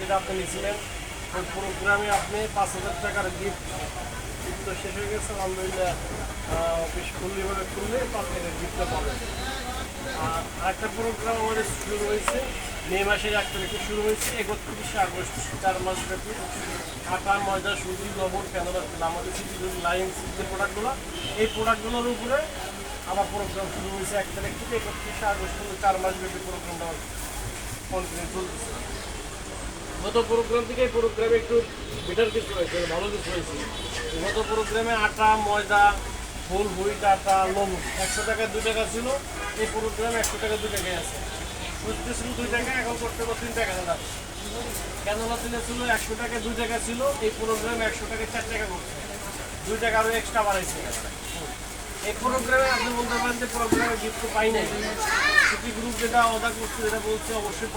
যেটা আপনি নিয়েছিলেন ওই প্রোগ্রামে আপনি 5,000 টাকার গিফট তো শেষ হয়ে গেছে আলহামদুলিল্লাহ। অফিস খুললে খুললে 5,000 গিফটটা পাবেন। আর আরেকটা প্রোগ্রাম আমাদের শুরু হয়েছে মে মাসের 1 তারিখে শুরু হয়েছে 31শে আগস্ট 4 মাস ব্যাপী। আটা ময়দা সুজি লবণ ক্যানোলা তেল আমাদের সিটি লাইন যে প্রোডাক্টগুলো এই প্রোডাক্টগুলোর উপরে আমার প্রোগ্রাম শুরু হয়েছে 1 তারিখ থেকে 31শে আগস্ট পর্যন্ত 4 মাস ব্যাপী প্রোগ্রামটা কন্টিনিউ চলতেছে। গত প্রোগ্রাম থেকে এই প্রোগ্রামে একটু বেটার কিছু হয়েছে, ভালো কিছু হয়েছে। গত প্রোগ্রামে আটা ময়দা ফুল হুইট আটা লবণ 100 টাকায় 2 টাকা ছিল, এই প্রোগ্রামে 100 টাকা 2 টাকায় আছে। সুস্থ ছিল 2 টাকা, এখন করতে 3 টাকা দাদা। ক্যানোলা তেলে ছিল 100 টাকায় 2 টাকা ছিল, এই প্রোগ্রামে 100 টাকায় 4 টাকা করছে, 2 টাকা আরও এক্সট্রা বাড়াইছে। এই প্রোগ্রামে আপনি বলতে পারেন যে প্রোগ্রামে গিফট তো পাই নাই, সিটি গ্রুপ যেটা অর্ডার করছে যেটা বলছে অবশ্যই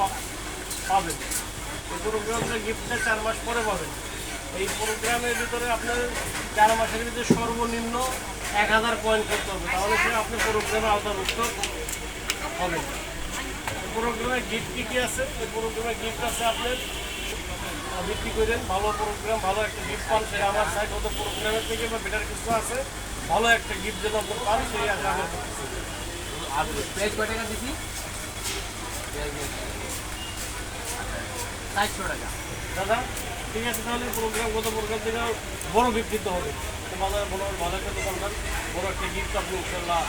পাবেন। এই প্রোগ্রামটা গিফটটা 4 মাস পরে পাবেন। এই প্রোগ্রামের ভিতরে আপনার 4 মাসের ভিতরে সর্বনিম্ন 1000 পয়েন্ট করতে হবে, তাহলে সে আপনি প্রোগ্রামে আওতাভুক্ত হবেন। প্রোগ্রামে গিফট কী কী আছে? এই প্রোগ্রামে গিফট আছে আপনার বিক্রি করেন ভালো প্রোগ্রাম, ভালো একটা গিফট পান, সেটা আমার সাইড হতো প্রোগ্রামের থেকে বা বেটার কিছু আছে, ভালো একটা গিফট যেন আপনি পান সেই আগে আমরা করতেছি। আর প্রাইস কয় টাকা দিছি? 400 টাকা। দাদা ঠিক আছে, তাহলে প্রোগ্রাম গত প্রোগ্রাম থেকে বড় গিফট দিতে হবে। বাজার বড় ভালো একটা দোকানদার বড় একটা গিফট আপনি ইনশাল্লাহ